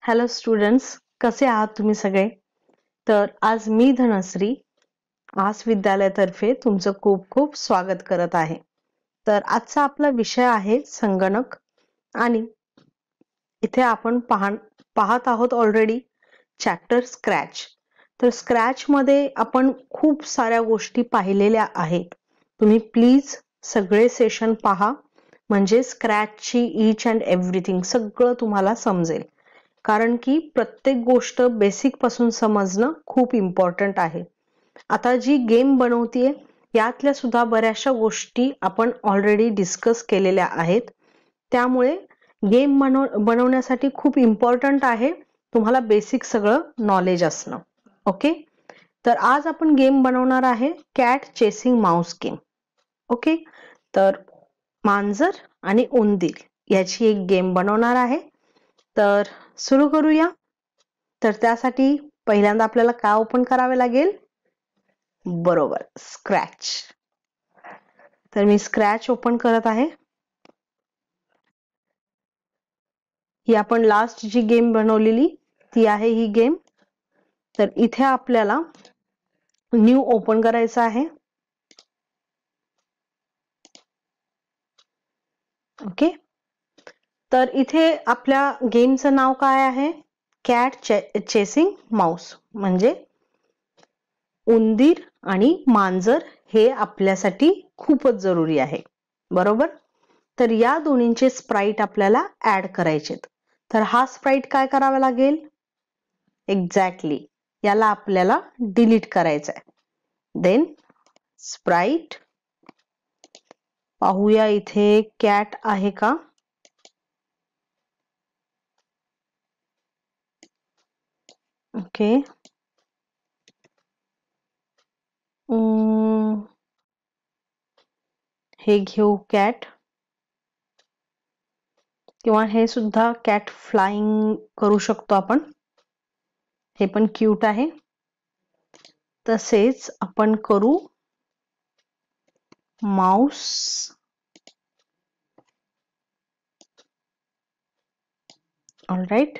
Hello students, कसे आहात तुम्ही सगळे? तर आज मी धनश्री आस विद्यालयातर्फे तुमचं खूप खूप स्वागत करत आहे. तर आजचा आपला विषय आहे संगणक आणि इथे आपण पाहत आहोत ऑलरेडी चॅप्टर स्क्रॅच. तर स्क्रॅच मध्ये आपण खूप साऱ्या गोष्टी पाहिलेल्या आहेत. तुम्ही प्लीज सगळे सेशन पहा, म्हणजे स्क्रॅचची ईच अँड एव्हरीथिंग सगळं तुम्हाला समजेल. कारण की प्रत्येक गोष्ट बेसिक पासून समजणं खूप इम्पॉर्टंट आहे. आता जी गेम बनवतीये यातल्या सुद्धा बऱ्याचशा गोष्टी आपण ऑलरेडी डिस्कस केलेल्या आहेत. त्यामुळे गेम बनवण्यासाठी खूप इम्पॉर्टंट आहे तुम्हाला बेसिक सगळं नॉलेज असणं. ओके, तर आज आपण गेम बनवणार आहे cat chasing Mouse game. Okay, तर मांजर आणि उंदीर याची एक गेम बनवणार आहे. तर सुरू करूया. तर त्यासाठी पहिल्यांदा आपल्याला काय ओपन करावे लागेल? बरोबर, स्क्रॅच. तर मी स्क्रॅच ओपन करत आहे. ही आपण लास्ट जी गेम बनवलेली ती आहे ही गेम. तर इथे आपल्याला न्यू ओपन करायचं आहे. ओके, तर इथे आपल्या गेमचं नाव काय आहे? कॅट चेसिंग माऊस, म्हणजे उंदीर आणि मांजर हे आपल्यासाठी खूपच जरुरी आहे. बरोबर, तर या दोन्हींचे स्प्राइट आपल्याला ऍड करायचेत. तर हा स्प्राइट काय करावा लागेल? एक्झॅक्टली, याला आपल्याला डिलीट करायचं आहे. देन स्प्राइट पाहूया इथे कॅट आहे का. ओके, हे घेऊ कॅट, किंवा हे सुद्धा कॅट फ्लाइंग करू शकतो आपण, हे पण क्यूट आहे. तसेच आपण करू माऊस. ऑलराईट,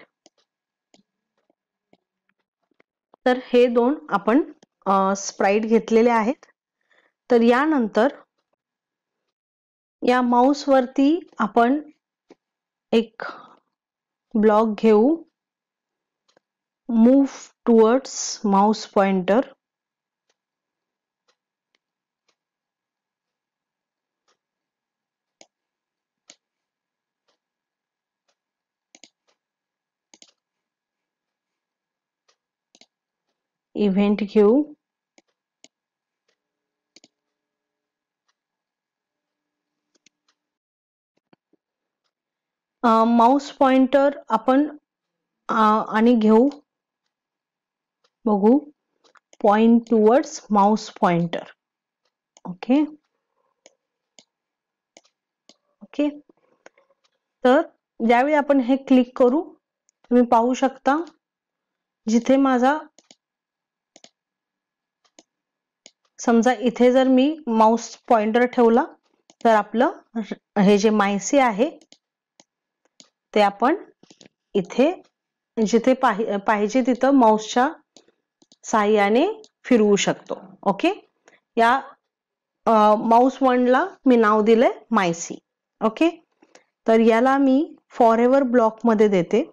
तर हे दोन आपण स्प्राइट घेतलेले आहेत. तर यानंतर या माऊस वरती आपण एक ब्लॉक घेऊ, move towards Mouse pointer. Event घेऊ, माऊस पॉइंटर आपण आणि घेऊ, बघू, point towards Mouse pointer. Okay okay, तर ज्यावेळी आपण हे क्लिक करू, तुम्ही पाहू शकता जिथे माझा, समजा इथे जर मी माऊस पॉइंटर ठेवला तर आपलं हे जे मायसी आहे ते आपण इथे जिथे पाहिजे तिथं माऊसच्या साहाय्याने फिरवू शकतो. ओके, या माऊस वनला मी नाव दिलंय मायसी. ओके, तर याला मी फॉरएव्हर ब्लॉक मध्ये देते,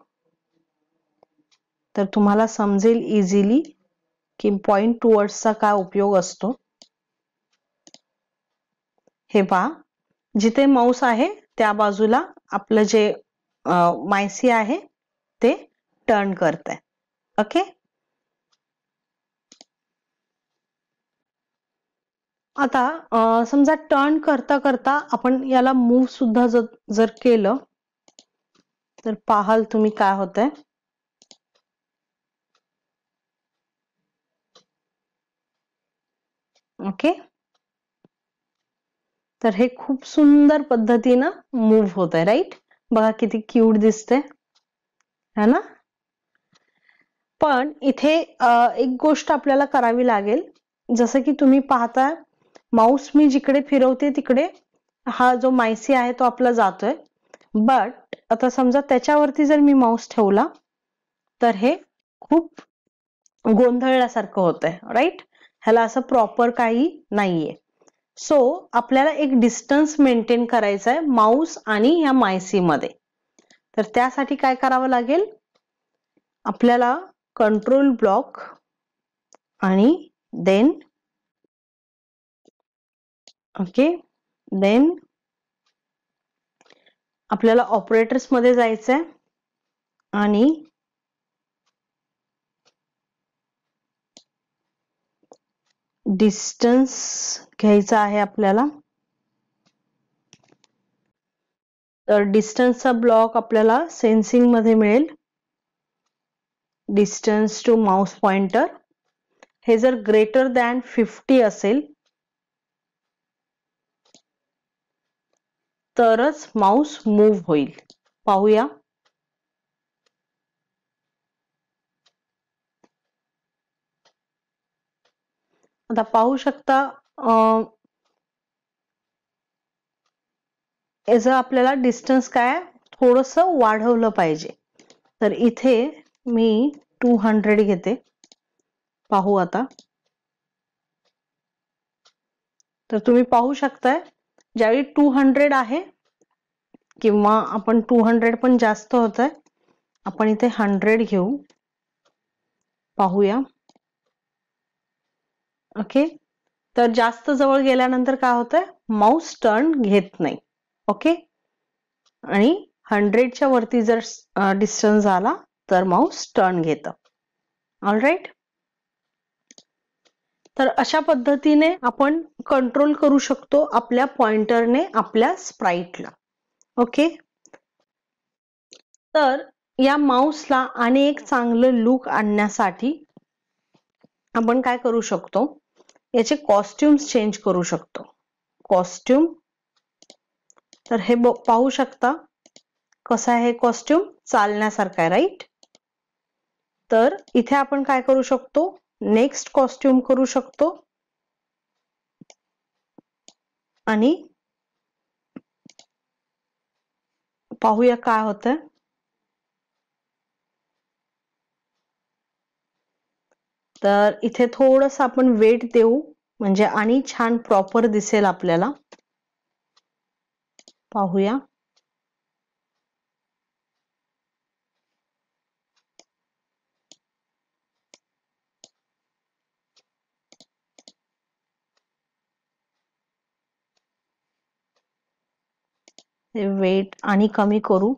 तर तुम्हाला समजेल इझिली की पॉइंट टुवर्ड्सचा काय उपयोग असतो. हे पहा, जिथे माऊस आहे त्या बाजूला आपलं जे मायसी आहे ते टर्न करत आहे. ओके, आता समजा टर्न करता करता आपण याला मूव्ह सुद्धा जर केलं तर पाहाल तुम्ही काय होतंय. ओके, तर हे खूप सुंदर पद्धतीनं मूव्ह होत आहे. राईट, बघा किती क्यूट दिसते है ना. पण इथे एक गोष्ट आपल्याला करावी लागेल. जसं की तुम्ही पाहता, माऊस मी जिकडे फिरवते तिकडे हा जो मायसी आहे तो आपला जातोय. बट आता समजा त्याच्यावरती जर मी माऊस ठेवला तर हे खूप गोंधळल्यासारखं होतंय, राईट? ह्याला असं प्रॉपर काही नाहीये. सो आपल्याला एक डिस्टन्स मेंटेन करायचा आहे माऊस आणि या मायसी मध्ये. तर त्यासाठी काय करावं लागेल, आपल्याला कंट्रोल ब्लॉक आणि देन ओके, देन आपल्याला ऑपरेटर्स मध्ये जायचंय आणि डिस्टन्स घ्यायचा आहे आपल्याला. तर डिस्टन्सचा ब्लॉक आपल्याला सेन्सिंग मध्ये मिळेल, डिस्टन्स टू माउस पॉइंटर. हे जर ग्रेटर दॅन 50 असेल तरच माउस मूव्ह होईल. पाहूया. आता पाहू शकता याचं आपल्याला डिस्टन्स काय थोडस वाढवलं पाहिजे. तर इथे मी 200 घेते. पाहू आता. तर तुम्ही पाहू शकताय ज्यावेळी 200 आहे किंवा आपण 200 पण जास्त होत आहे, आपण इथे 100 घेऊ. पाहूया. ओके, तर जास्त जवळ गेल्यानंतर काय होतंय, माऊस टर्न घेत नाही. ओके, आणि 100च्या वरती जर डिस्टन्स आला तर माऊस टर्न घेतं. ऑलराईट. तर अशा पद्धतीने आपण कंट्रोल करू शकतो आपल्या पॉइंटरने आपल्या स्प्राइटला. ओके, तर या माऊसला आणि एक चांगलं लुक आणण्यासाठी आपण काय करू शकतो, याचे कॉस्ट्युम्स चेंज करू शकतो. कॉस्ट्युम, तर हे पाहू शकता कसं आहे कॉस्ट्युम, चालण्यासारखं आहे, राईट? तर इथे आपण काय करू शकतो, नेक्स्ट कॉस्ट्युम करू शकतो आणि पाहूया काय होतंय. तर इथे थोडस आपण वेट देऊ म्हणजे आणि छान प्रॉपर दिसेल आपल्याला. पाहूया. वेट आणि कमी करू.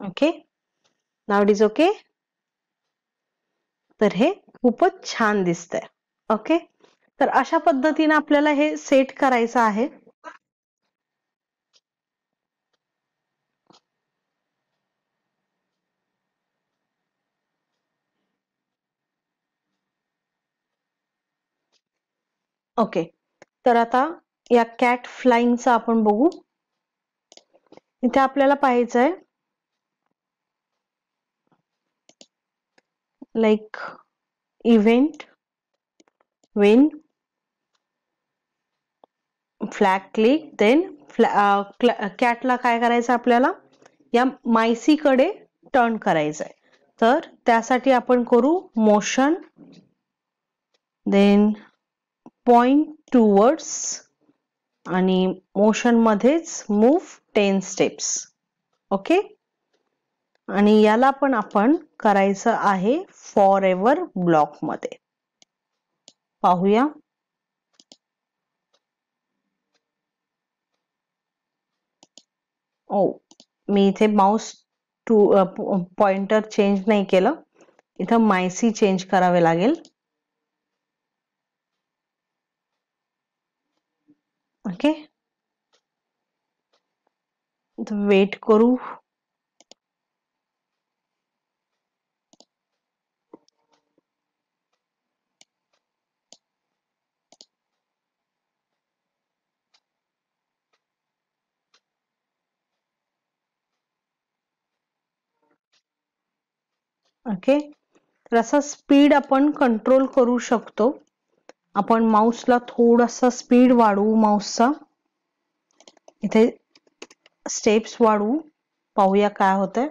Okay, now it is okay. तर हे खूपच छान दिसतंय. ओके, तर अशा पद्धतीने आपल्याला हे सेट करायचं आहे. ओके, तर आता या कॅट फ्लाइंगचा आपण बघू. इथे आपल्याला पाहायचंय like event when flag click, then कॅटला काय करायचं आपल्याला, या मायसी कडे टर्न करायचंय. तर त्यासाठी आपण करू मोशन, देन पॉइंट टूवर्ड्स आणि मोशन मध्येच मूव्ह 10 स्टेप्स. ओके, आणि याला पण आपण करायचं आहे फॉर एव्हर ब्लॉक मध्ये. पाहूया. ओ, मी इथे माउस पॉइंटर चेंज नाही केलं, इथं मायसी चेंज करावे लागेल. ओके, वेट करू. ओके, तर असा स्पीड आपण कंट्रोल करू शकतो. आपण माऊसला थोडासा स्पीड वाढवू, माऊसचा इथे स्टेप्स वाढवू. पाहूया काय होतंय.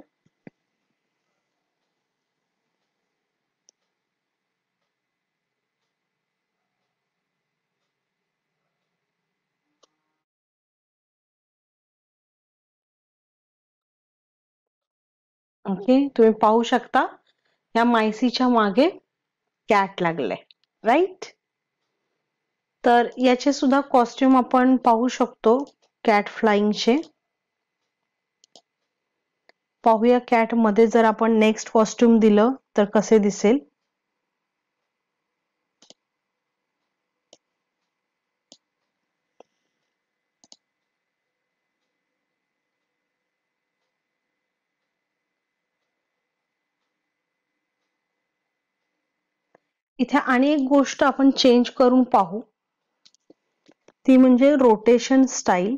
ओके, तुम्ही पाहू शकता या मायसीच्या मागे कॅट लागले, राईट. तर याचे सुद्धा कॉस्ट्युम आपण पाहू शकतो कॅट फ्लाइंगचे. पाहूया कॅट मध्ये जर आपण नेक्स्ट कॉस्ट्युम दिलं तर कसे दिसेल. इथे आणि एक गोष्ट आपण चेंज करून पाहू, ती म्हणजे rotation style.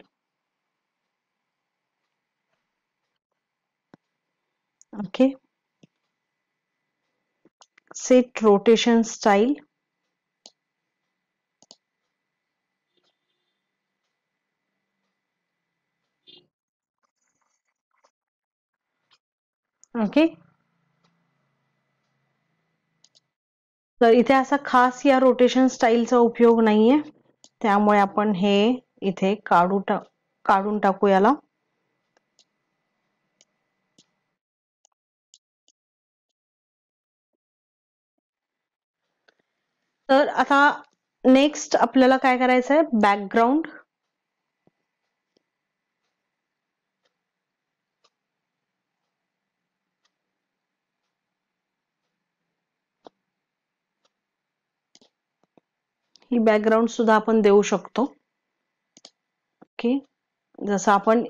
Okay, set rotation style. Okay, तर इथे असा खास या रोटेशन स्टाईलचा उपयोग नाहीये, त्यामुळे आपण हे इथे काढून टाकू याला. तर आता नेक्स्ट आपल्याला काय करायचं आहे, बॅकग्राऊंड. ही बॅकग्राऊंड सुद्धा आपण देऊ शकतो. ओके, जसं आपण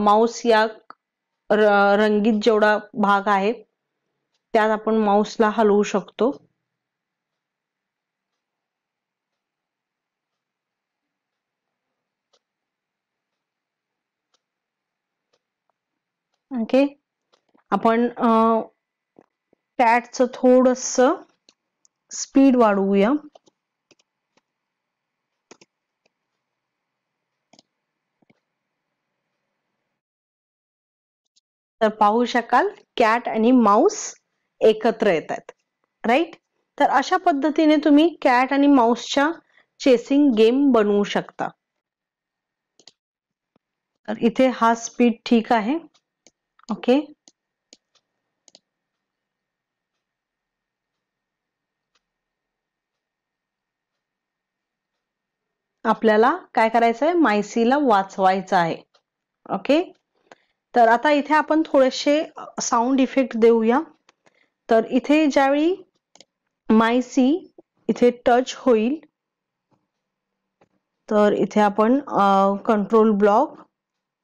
माऊस या रंगीत जेवढा भाग आहे त्यात आपण माऊसला हलवू शकतो. ओके, आपण कॅटचं थोडस स्पीड वाढवूया. तर पाहू शकाल कॅट आणि माऊस एकत्र येतात, राईट. तर अशा पद्धतीने तुम्ही कॅट आणि माऊसच्या चेसिंग गेम बनवू शकता. तर इथे हा स्पीड ठीक आहे. ओके, आपल्याला काय करायचंय, मायसीला वाचवायचं आहे. ओके, तर आता इथे आपण थोडेसे साऊंड इफेक्ट देऊया. तर इथे ज्यावेळी मायसी इथे टच होईल तर इथे आपण control block,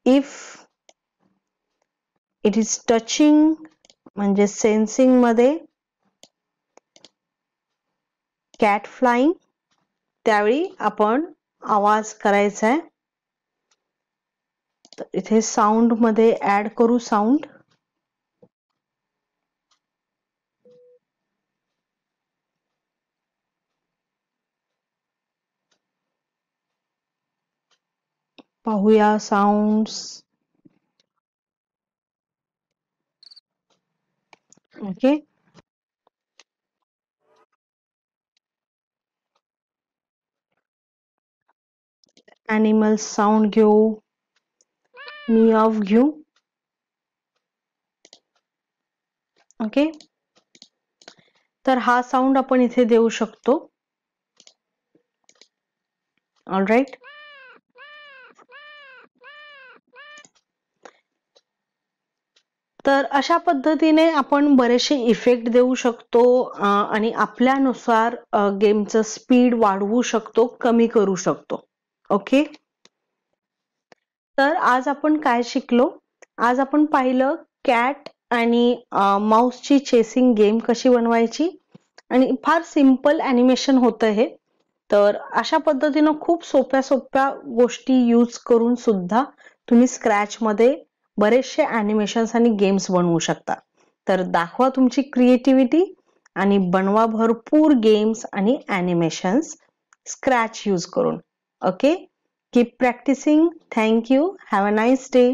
if it is touching म्हणजे सेन्सिंग मध्ये कॅट फ्लाइंग, त्यावेळी आपण आवाज करायचा आहे. तर इथे साऊंड मध्ये ऍड करू साऊंड. पाहूया साऊंड्स. ओके, ॲनिमल साऊंड घेऊ, मियाव घेऊ. ओके, तर हा साऊंड आपण इथे देऊ शकतो. ऑलराईट, तर अशा पद्धतीने आपण बरेचसे इफेक्ट देऊ शकतो आणि आपल्यानुसार गेमचं स्पीड वाढवू शकतो, कमी करू शकतो. ओके, तर आज आपण काय शिकलो, आज आपण पाहिलं कॅट आणि माऊसची चेसिंग गेम कशी बनवायची, आणि फार सिंपल ॲनिमेशन होतं हे. तर अशा पद्धतीनं खूप सोप्या सोप्या गोष्टी यूज करून सुद्धा तुम्ही स्क्रॅच मध्ये बरेचसे ॲनिमेशन्स आणि गेम्स बनवू शकता. तर दाखवा तुमची क्रिएटिव्हिटी आणि बनवा भरपूर गेम्स आणि ॲनिमेशन्स स्क्रॅच यूज करून. Okay, keep practicing. Thank you. Have a nice day.